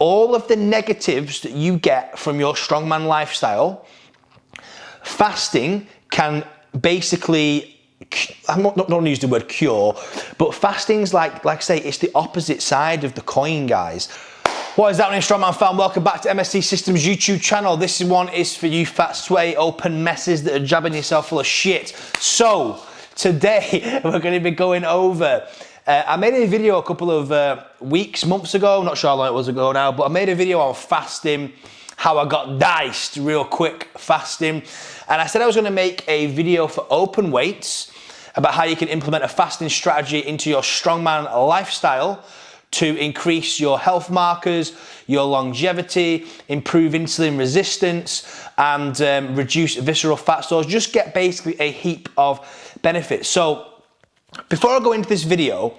all of the negatives that you get from your strongman lifestyle, fasting can basically, I'm not going to use the word cure, but fasting's like I say, it's the opposite side of the coin, guys. What is happening, Strongman fan? Welcome back to MST Systems YouTube channel. This one is for you fat, sweaty, open messes that are jabbing yourself full of shit. So today we're going to be going over, I made a video a couple of months ago, not sure how long it was ago now, but I made a video on fasting, how I got diced real quick fasting. And I said I was going to make a video for open weights about how you can implement a fasting strategy into your strongman lifestyle to increase your health markers, your longevity, improve insulin resistance, and reduce visceral fat stores. Just get basically a heap of benefits. So before I go into this video,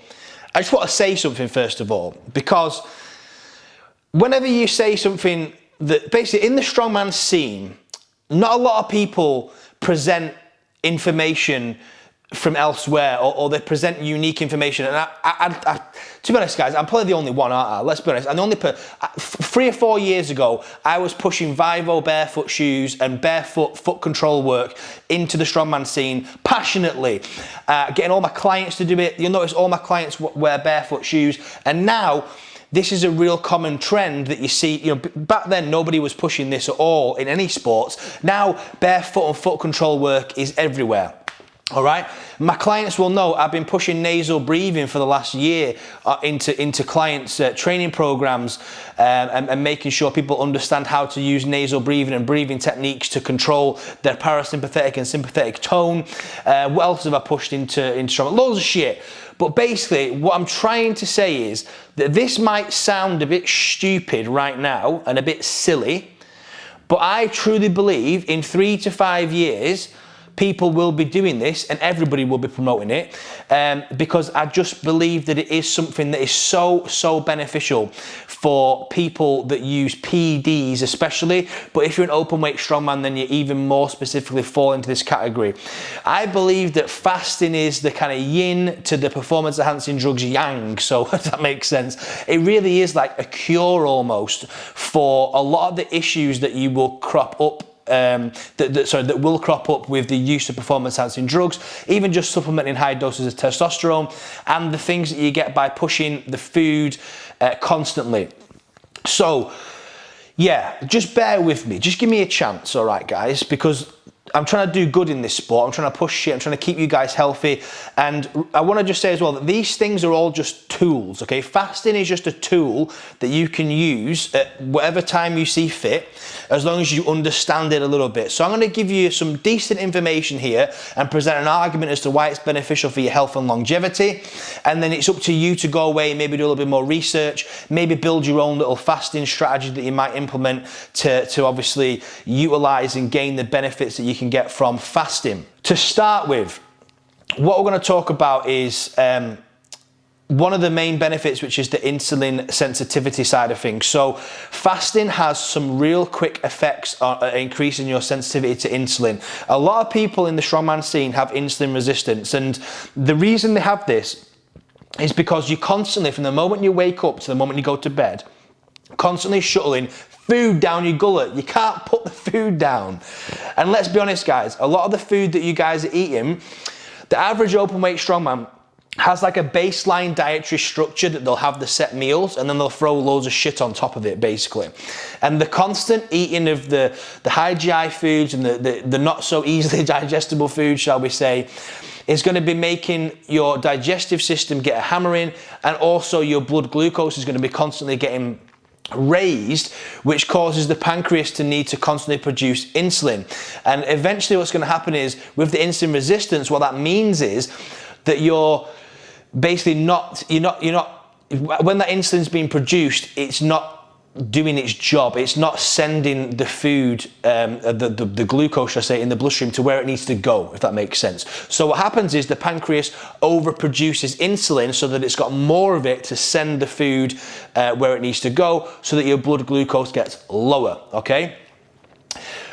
I just want to say something first of all, because whenever you say something that basically in the strongman scene, not a lot of people present information from elsewhere, or they present unique information. And I, to be honest, guys, I'm probably the only one, aren't I? Let's be honest. I'm the only 3 or 4 years ago, I was pushing Vivo barefoot shoes and barefoot foot control work into the strongman scene passionately, getting all my clients to do it. You'll notice all my clients wear barefoot shoes, and now this is a real common trend that you see. You know, back then nobody was pushing this at all in any sports. Now barefoot and foot control work is everywhere. All right, my clients will know I've been pushing nasal breathing for the last year into clients' training programs, and making sure people understand how to use nasal breathing and breathing techniques to control their parasympathetic and sympathetic tone. What else have I pushed into strong? Loads of shit. But basically, what I'm trying to say is that this might sound a bit stupid right now and a bit silly, but I truly believe in 3 to 5 years, people will be doing this and everybody will be promoting it, because I just believe that it is something that is so beneficial for people that use PEDs especially, but if you're an open weight strongman, then you even more specifically fall into this category. I believe that fasting is the kind of yin to the performance enhancing drugs yang, so if that makes sense. It really is like a cure almost for a lot of the issues that you will crop up, that will crop up with the use of performance enhancing drugs, even just supplementing high doses of testosterone, and the things that you get by pushing the food constantly. So yeah, just bear with me, just give me a chance, all right guys, because I'm trying to do good in this sport. I'm trying to push shit. I'm trying to keep you guys healthy. And I want to just say as well that these things are all just tools, okay? Fasting is just a tool that you can use at whatever time you see fit, as long as you understand it a little bit. So I'm going to give you some decent information here and present an argument as to why it's beneficial for your health and longevity. And then it's up to you to go away and maybe do a little bit more research, maybe build your own little fasting strategy that you might implement to obviously utilize and gain the benefits that you can get from fasting. To start with, what we're going to talk about is one of the main benefits, which is the insulin sensitivity side of things. So fasting has some real quick effects on increasing your sensitivity to insulin. A lot of people in the strongman scene have insulin resistance, and the reason they have this is because you constantly, from the moment you wake up to the moment you go to bed, constantly shuttling food down your gullet. You can't put the food down. And let's be honest guys, a lot of the food that you guys are eating, the average open weight strongman has like a baseline dietary structure that they'll have the set meals and then they'll throw loads of shit on top of it basically. And the constant eating of the high GI foods and the not so easily digestible foods, shall we say, is going to be making your digestive system get a hammering, and also your blood glucose is going to be constantly getting raised, which causes the pancreas to need to constantly produce insulin. And eventually what's going to happen is, with the insulin resistance, what that means is that you're basically you're not when that insulin's being produced, it's not doing its job. It's not sending the food, the glucose, I say, in the bloodstream to where it needs to go, if that makes sense. So what happens is the pancreas overproduces insulin so that it's got more of it to send the food where it needs to go, so that your blood glucose gets lower, okay?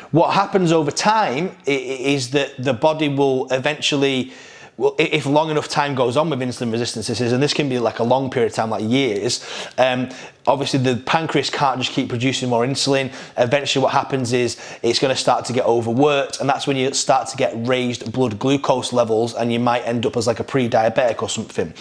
What happens over time is that the body will eventually, well, if long enough time goes on with insulin resistance, and this can be like a long period of time, like years, obviously the pancreas can't just keep producing more insulin. Eventually what happens is it's going to start to get overworked, and that's when you start to get raised blood glucose levels, and you might end up as like a pre-diabetic or something.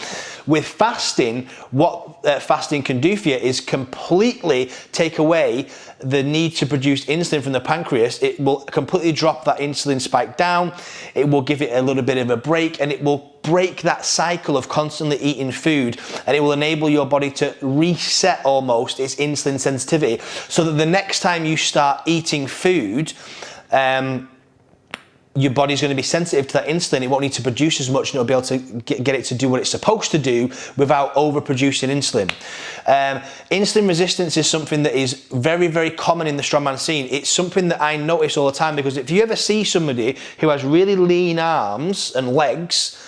With fasting, what fasting can do for you is completely take away the need to produce insulin from the pancreas. It will completely drop that insulin spike down. It will give it a little bit of a break, and it will break that cycle of constantly eating food, and it will enable your body to reset almost its insulin sensitivity, so that the next time you start eating food, your body's going to be sensitive to that insulin. It won't need to produce as much, and it'll be able to get it to do what it's supposed to do without overproducing insulin. Insulin resistance is something that is very, very common in the strongman scene. It's something that I notice all the time, because if you ever see somebody who has really lean arms and legs,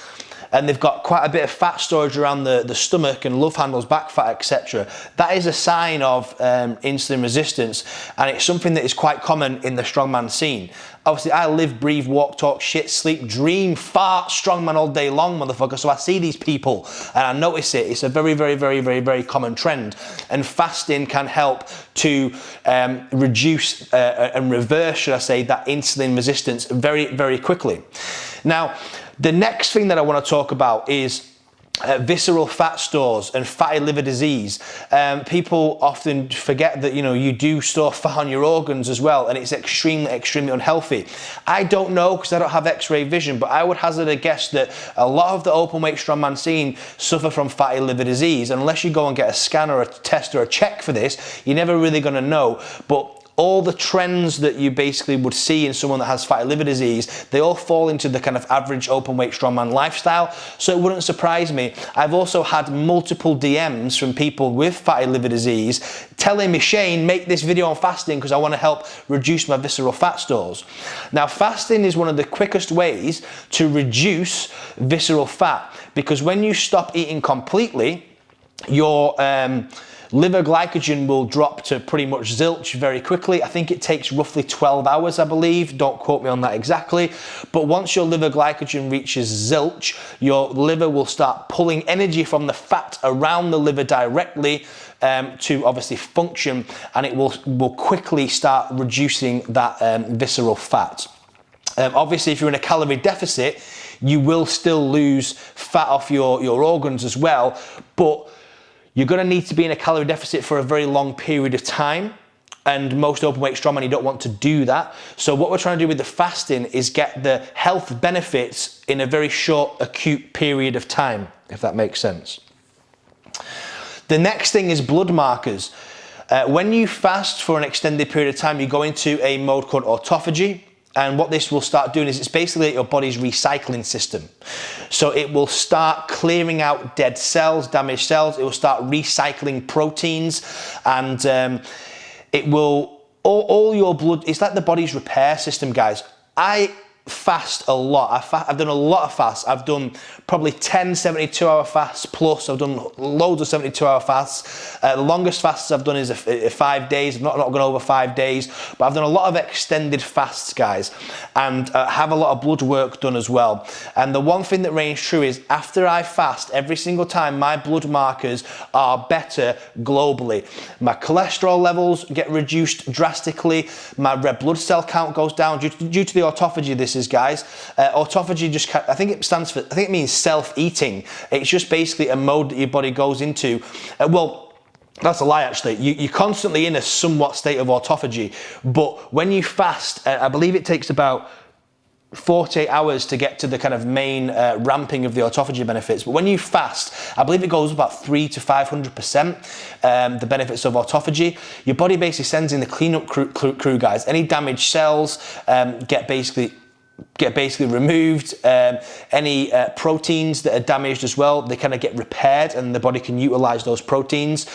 and they've got quite a bit of fat storage around the stomach and love handles, back fat, etc., that is a sign of insulin resistance, and it's something that is quite common in the strongman scene. Obviously, I live, breathe, walk, talk, shit, sleep, dream, fart, strongman all day long, motherfucker, so I see these people and I notice it. It's a very, very, very, very, very common trend, and fasting can help to reduce and reverse, should I say, that insulin resistance very, very quickly. Now, the next thing that I want to talk about is visceral fat stores and fatty liver disease. People often forget that, you know, you do store fat on your organs as well, and it's extremely, extremely unhealthy. I don't know, because I don't have x-ray vision, but I would hazard a guess that a lot of the open weight strongman scene suffer from fatty liver disease. Unless you go and get a scan or a test or a check for this, you're never really going to know. But all the trends that you basically would see in someone that has fatty liver disease, they all fall into the kind of average open weight strongman lifestyle. So it wouldn't surprise me. I've also had multiple DMs from people with fatty liver disease telling me, Shane, make this video on fasting because I want to help reduce my visceral fat stores. Now, fasting is one of the quickest ways to reduce visceral fat, because when you stop eating completely, your liver glycogen will drop to pretty much zilch very quickly. I think it takes roughly 12 hours, I believe. Don't quote me on that exactly. But once your liver glycogen reaches zilch, your liver will start pulling energy from the fat around the liver directly to obviously function, and it will quickly start reducing that visceral fat. Obviously, if you're in a calorie deficit, you will still lose fat off your organs as well, but you're going to need to be in a calorie deficit for a very long period of time, and most open weight strongmen, you don't want to do that. So what we're trying to do with the fasting is get the health benefits in a very short, acute period of time, if that makes sense. The next thing is blood markers. When you fast for an extended period of time, you go into a mode called autophagy. And what this will start doing is it's basically your body's recycling system. So it will start clearing out dead cells, damaged cells. It will start recycling proteins, and it will, all your blood, it's like the body's repair system, guys. I fast a lot. I've done a lot of fasts. I've done probably 10 72-hour fasts plus. I've done loads of 72-hour fasts. The longest fasts I've done is 5 days. I've not gone over 5 days, but I've done a lot of extended fasts, guys, and have a lot of blood work done as well. And the one thing that reigns true is after I fast, every single time, my blood markers are better globally. My cholesterol levels get reduced drastically. My red blood cell count goes down due to the autophagy. This is, guys, autophagy just, I think it means self-eating. It's just basically a mode that your body goes into. Well, that's a lie, actually. You're constantly in a somewhat state of autophagy, but when you fast, I believe it takes about 48 hours to get to the kind of main ramping of the autophagy benefits. But when you fast, I believe it goes about 300 to 500%, the benefits of autophagy. Your body basically sends in the cleanup crew, guys. Any damaged cells get basically removed. Any proteins that are damaged as well, they kind of get repaired, and the body can utilize those proteins.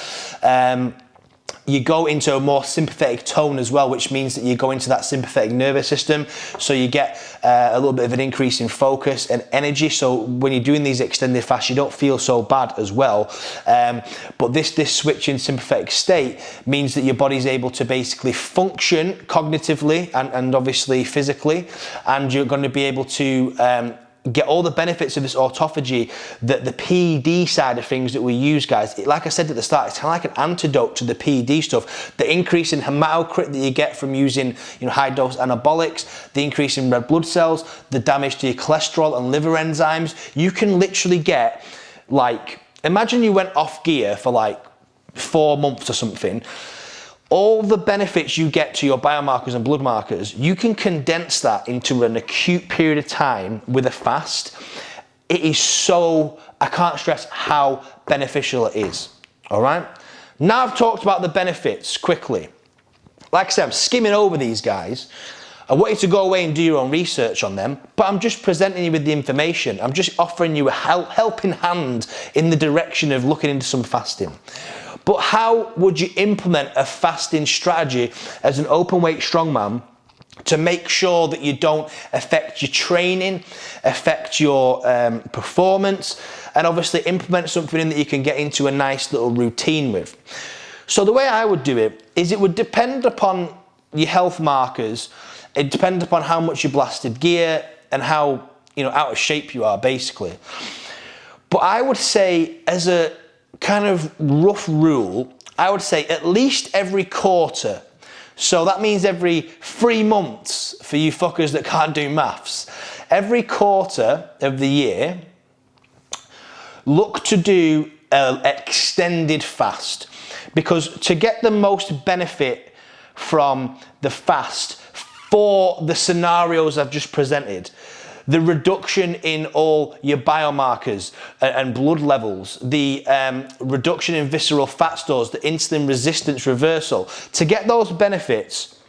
You go into a more sympathetic tone as well, which means that you go into that sympathetic nervous system, so you get a little bit of an increase in focus and energy. So when you're doing these extended fasts, you don't feel so bad as well. But this switch in sympathetic state means that your body's able to basically function cognitively and obviously physically, and you're going to be able to get all the benefits of this autophagy, the PED side of things that we use, guys. Like I said at the start, it's kind of like an antidote to the PED stuff. The increase in hematocrit that you get from using, high dose anabolics, the increase in red blood cells, the damage to your cholesterol and liver enzymes. You can literally get, like, imagine you went off gear for like 4 months or something. All the benefits you get to your biomarkers and blood markers, you can condense that into an acute period of time with a fast. It is so, I can't stress how beneficial it is. All right. Now I've talked about the benefits quickly. Like I said, I'm skimming over these, guys. I want you to go away and do your own research on them, but I'm just presenting you with the information. I'm just offering you a helping hand in the direction of looking into some fasting. But how would you implement a fasting strategy as an open weight strongman to make sure that you don't affect your training, affect your performance, and obviously implement something in that you can get into a nice little routine with? So the way I would do it is it would depend upon your health markers. It depends upon how much you blasted gear and how out of shape you are, basically. But I would say, as a kind of rough rule, I would say at least every quarter. So that means every 3 months for you fuckers that can't do maths. Every quarter of the year, look to do an extended fast, because to get the most benefit from the fast for the scenarios I've just presented, the reduction in all your biomarkers and blood levels, the reduction in visceral fat stores, the insulin resistance reversal. To get those benefits,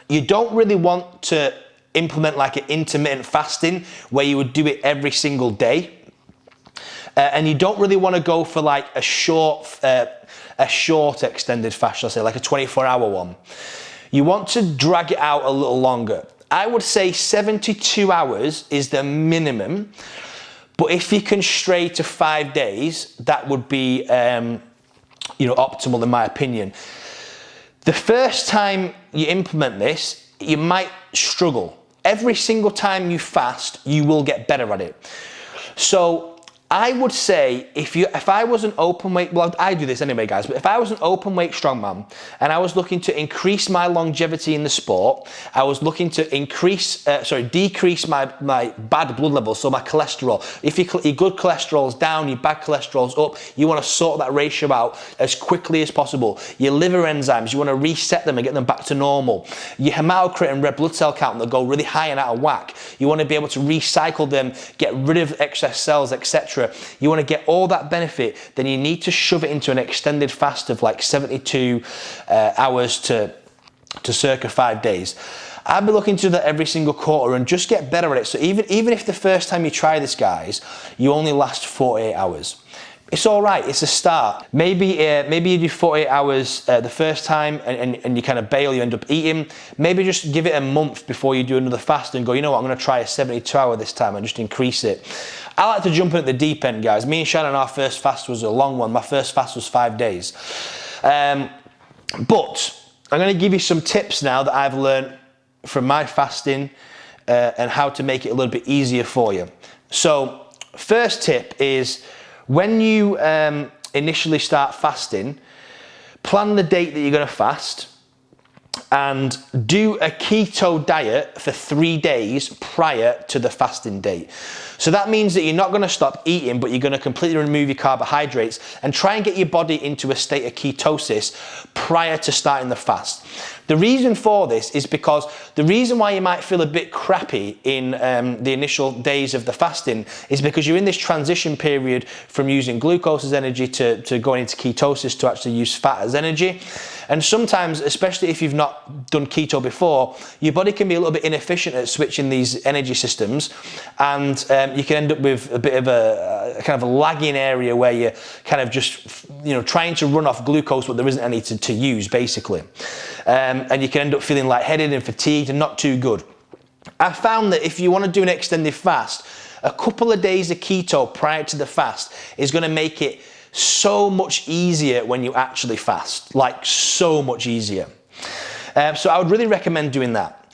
you don't really want to implement like an intermittent fasting where you would do it every single day. And you don't really want to go for like a short extended fast, I'll say, like a 24-hour one. You want to drag it out a little longer. I would say 72 hours is the minimum, but if you can stray to 5 days, that would be, optimal in my opinion. The first time you implement this, you might struggle. Every single time you fast, you will get better at it. So I would say if I was an open weight, well, I do this anyway, guys, but if I was an open weight strongman and I was looking to increase my longevity in the sport, I was looking to decrease my bad blood levels, so my cholesterol. If your good cholesterol's down, your bad cholesterol's up, you want to sort that ratio out as quickly as possible. Your liver enzymes, you want to reset them and get them back to normal. Your hematocrit and red blood cell count that go really high and out of whack, you want to be able to recycle them, get rid of excess cells, etc. You want to get all that benefit, then you need to shove it into an extended fast of like 72 hours to circa 5 days. I'd be looking to do that every single quarter and just get better at it. So even if the first time you try this, guys, you only last 48 hours. It's all right, it's a start. Maybe you do 48 hours the first time and you kind of bail, you end up eating. Maybe just give it a month before you do another fast and go, you know what, I'm gonna try a 72 hour this time and just increase it. I like to jump in at the deep end, guys. Me and Shannon, our first fast was a long one. My first fast was 5 days. But I'm gonna give you some tips now that I've learned from my fasting and how to make it a little bit easier for you. So first tip is, when you initially start fasting, plan the date that you're going to fast and do a keto diet for 3 days prior to the fasting date. So that means that you're not going to stop eating, but you're going to completely remove your carbohydrates and try and get your body into a state of ketosis prior to starting the fast. The reason for this is because the reason why you might feel a bit crappy in the initial days of the fasting is because you're in this transition period from using glucose as energy to going into ketosis to actually use fat as energy. And sometimes, especially if you've not done keto before, your body can be a little bit inefficient at switching these energy systems, and you can end up with a bit of a kind of a lagging area where you're kind of just trying to run off glucose, but there isn't any to use, basically. And you can end up feeling lightheaded and fatigued and not too good. I found that if you want to do an extended fast, a couple of days of keto prior to the fast is going to make it so much easier when you actually fast, like so much easier. So I would really recommend doing that.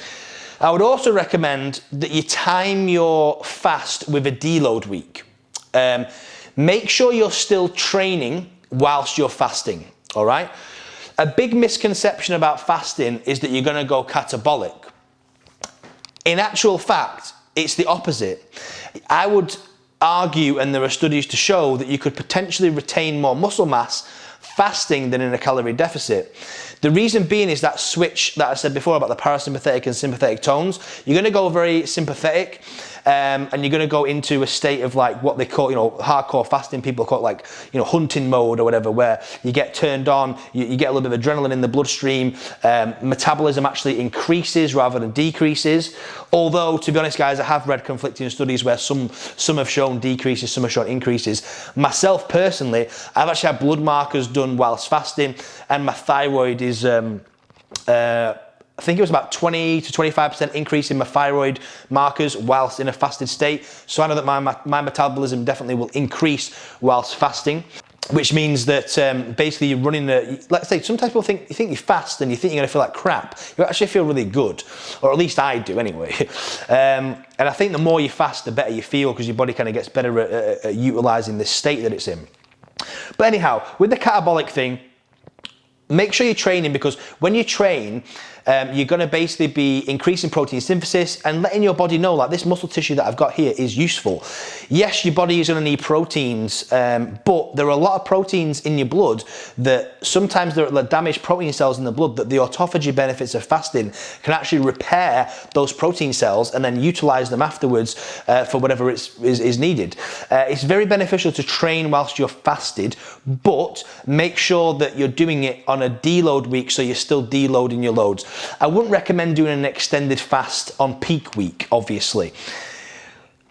I would also recommend that you time your fast with a deload week. Make sure you're still training whilst you're fasting, all right? A big misconception about fasting is that you're gonna go catabolic. In actual fact, it's the opposite. I would argue, and there are studies to show, that you could potentially retain more muscle mass fasting than in a calorie deficit. The reason being is that switch that I said before about the parasympathetic and sympathetic tones. You're going to go very sympathetic, and you're going to go into a state of like what they call, hardcore fasting. People call it like, hunting mode or whatever, where you get turned on, you get a little bit of adrenaline in the bloodstream, metabolism actually increases rather than decreases. Although, to be honest, guys, I have read conflicting studies where some have shown decreases, some have shown increases. Myself personally, I've actually had blood markers done whilst fasting, and my thyroid is, I think it was about 20 to 25% increase in my thyroid markers whilst in a fasted state. So I know that my metabolism definitely will increase whilst fasting, which means that basically you're running let's say sometimes people think you fast and you think you're gonna feel like crap. You actually feel really good, or at least I do anyway. And I think the more you fast, the better you feel, because your body kind of gets better at utilizing this state that it's in. But anyhow, with the catabolic thing, make sure you're training, because when you train, you're going to basically be increasing protein synthesis and letting your body know, like, this muscle tissue that I've got here is useful. Yes, your body is going to need proteins, but there are a lot of proteins in your blood that sometimes there are damaged protein cells in the blood that the autophagy benefits of fasting can actually repair those protein cells and then utilize them afterwards for whatever is needed. It's very beneficial to train whilst you're fasted, but make sure that you're doing it on a deload week, so you're still deloading your loads. I wouldn't recommend doing an extended fast on peak week, obviously.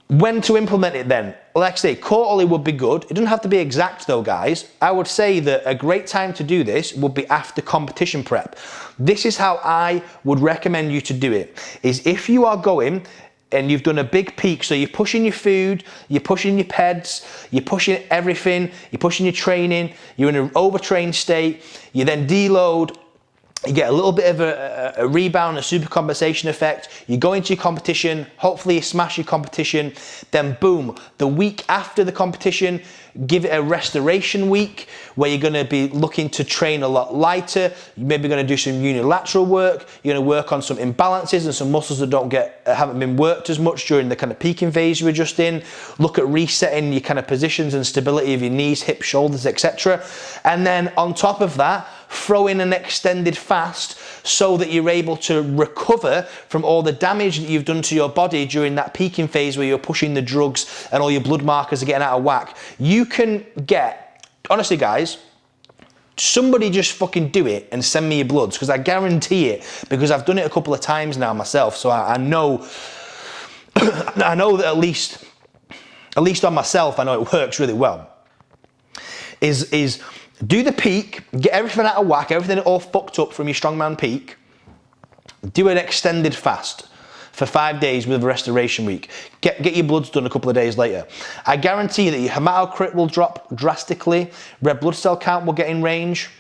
When to implement it then? Like I say, quarterly would be good. It doesn't have to be exact though, guys. I would say that a great time to do this would be after competition prep. This is how I would recommend you to do it, is if you are going and you've done a big peak, so you're pushing your food, you're pushing your peds, you're pushing everything, you're pushing your training, you're in an overtrained state, you then deload, you get a little bit of a rebound, a super compensation effect, you go into your competition, hopefully you smash your competition, then boom, the week after the competition, give it a restoration week where you're going to be looking to train a lot lighter. You're maybe going to do some unilateral work, you're going to work on some imbalances and some muscles that haven't been worked as much during the kind of peaking phase you were just in. Look at resetting your kind of positions and stability of your knees, hips, shoulders, etc. And then on top of that, throw in an extended fast so that you're able to recover from all the damage that you've done to your body during that peaking phase where you're pushing the drugs and all your blood markers are getting out of whack. You can get, honestly guys, somebody just fucking do it and send me your bloods, because I guarantee it, because I've done it a couple of times now myself, so I know I know that at least on myself, I know it works really well. Is do the peak, get everything out of whack, everything all fucked up from your strongman peak, do an extended fast for 5 days with a restoration week. Get your bloods done a couple of days later. I guarantee that your hematocrit will drop drastically, red blood cell count will get in range,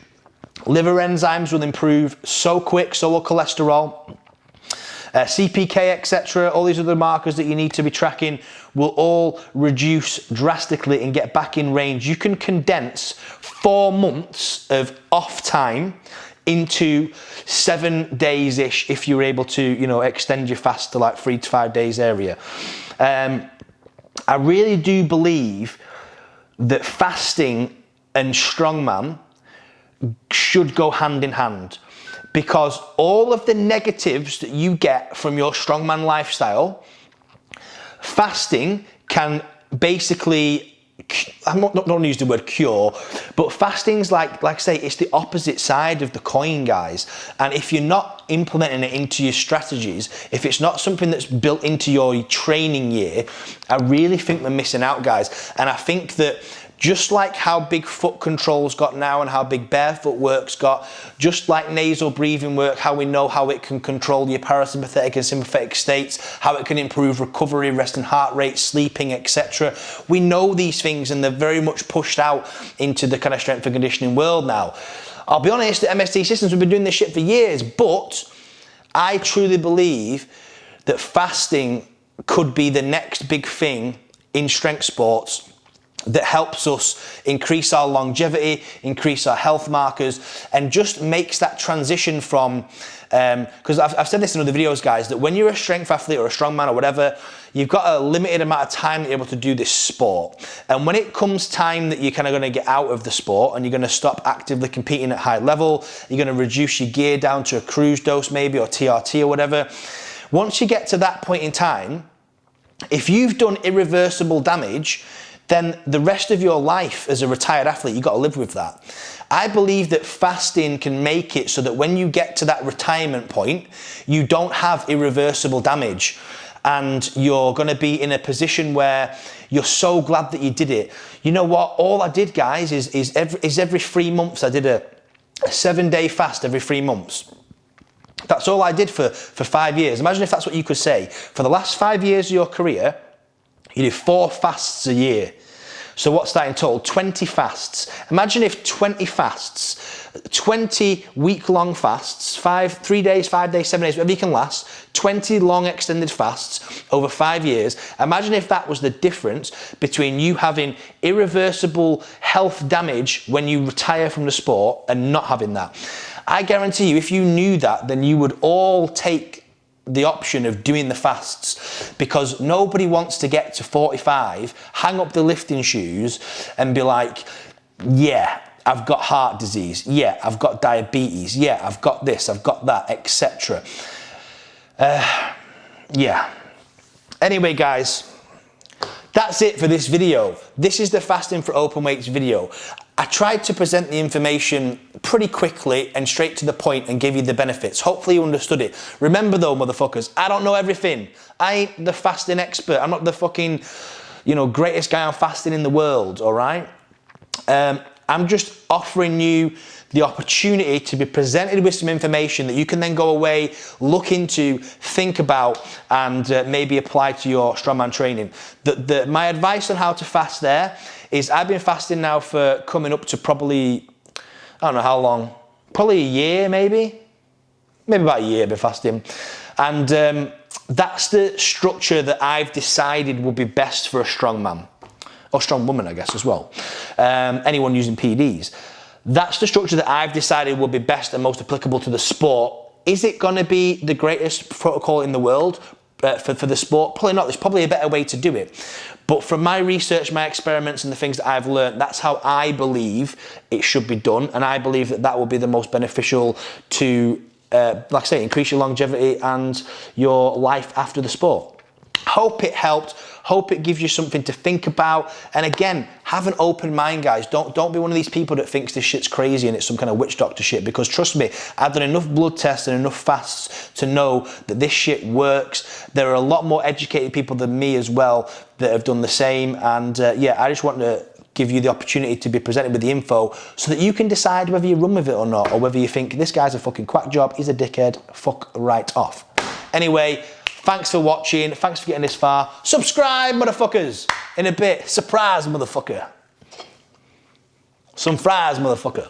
liver enzymes will improve so quick, so will cholesterol. CPK, etc., all these other markers that you need to be tracking will all reduce drastically and get back in range. You can condense 4 months of off time into 7 days-ish if you're able to, extend your fast to like 3 to 5 days area. I really do believe that fasting and strongman should go hand in hand, because all of the negatives that you get from your strongman lifestyle, fasting can basically, I'm not going to use the word cure, but fasting's like I say, it's the opposite side of the coin, guys. And if you're not implementing it into your strategies, if it's not something that's built into your training year, I really think we're missing out, guys. And I think that just like how big foot control's got now and how big barefoot work's got, just like nasal breathing work, how we know how it can control your parasympathetic and sympathetic states, how it can improve recovery, resting heart rate, sleeping, etc. We know these things, and they're very much pushed out into the kind of strength and conditioning world now. I'll be honest, at MST Systems, we've been doing this shit for years, but I truly believe that fasting could be the next big thing in strength sports that helps us increase our longevity, increase our health markers, and just makes that transition from, because I've said this in other videos, guys, that when you're a strength athlete or a strongman or whatever, you've got a limited amount of time that you're able to do this sport. And when it comes time that you're kind of going to get out of the sport and you're going to stop actively competing at high level, you're going to reduce your gear down to a cruise dose maybe, or TRT or whatever. Once you get to that point in time, if you've done irreversible damage, then the rest of your life as a retired athlete, you've got to live with that. I believe that fasting can make it so that when you get to that retirement point, you don't have irreversible damage, and you're going to be in a position where you're so glad that you did it. You know what? All I did, guys, is every 3 months I did a 7-day fast every 3 months. That's all I did for 5 years. Imagine if that's what you could say. For the last 5 years of your career, you did 4 fasts a year. So what's that in total? 20 fasts. Imagine if 20 fasts, 20 week-long fasts, 3 days, 5 days, 7 days, whatever you can last, 20 long extended fasts over 5 years. Imagine if that was the difference between you having irreversible health damage when you retire from the sport and not having that. I guarantee you, if you knew that, then you would all take the option of doing the fasts, because nobody wants to get to 45, hang up the lifting shoes and be like, yeah, I've got heart disease, yeah, I've got diabetes, yeah, I've got this, I've got that, etc. Yeah. Anyway, guys, that's it for this video. This is the fasting for open weights video. I tried to present the information pretty quickly and straight to the point and give you the benefits. Hopefully you understood it. Remember though, motherfuckers, I don't know everything. I ain't the fasting expert. I'm not the fucking, greatest guy on fasting in the world, all right? I'm just offering you the opportunity to be presented with some information that you can then go away, look into, think about, and maybe apply to your strongman training. My advice on how to fast there is, I've been fasting now for coming up to probably, I don't know how long, probably a year maybe about a year I've been fasting. And that's the structure that I've decided will be best for a strongman, or strong woman, I guess, as well. Anyone using PDs. That's the structure that I've decided will be best and most applicable to the sport. Is it going to be the greatest protocol in the world for the sport? Probably not. There's probably a better way to do it. But from my research, my experiments, and the things that I've learned, that's how I believe it should be done. And I believe that that will be the most beneficial to, like I say, increase your longevity and your life after the sport. Hope it helped. Hope it gives you something to think about. And again, have an open mind, guys. Don't be one of these people that thinks this shit's crazy and it's some kind of witch doctor shit, because trust me, I've done enough blood tests and enough fasts to know that this shit works. There are a lot more educated people than me as well that have done the same. And yeah, I just want to give you the opportunity to be presented with the info so that you can decide whether you run with it or not, or whether you think this guy's a fucking quack job, he's a dickhead, fuck right off. Anyway, thanks for watching. Thanks for getting this far. Subscribe, motherfuckers. In a bit. Surprise, motherfucker. Some fries, motherfucker.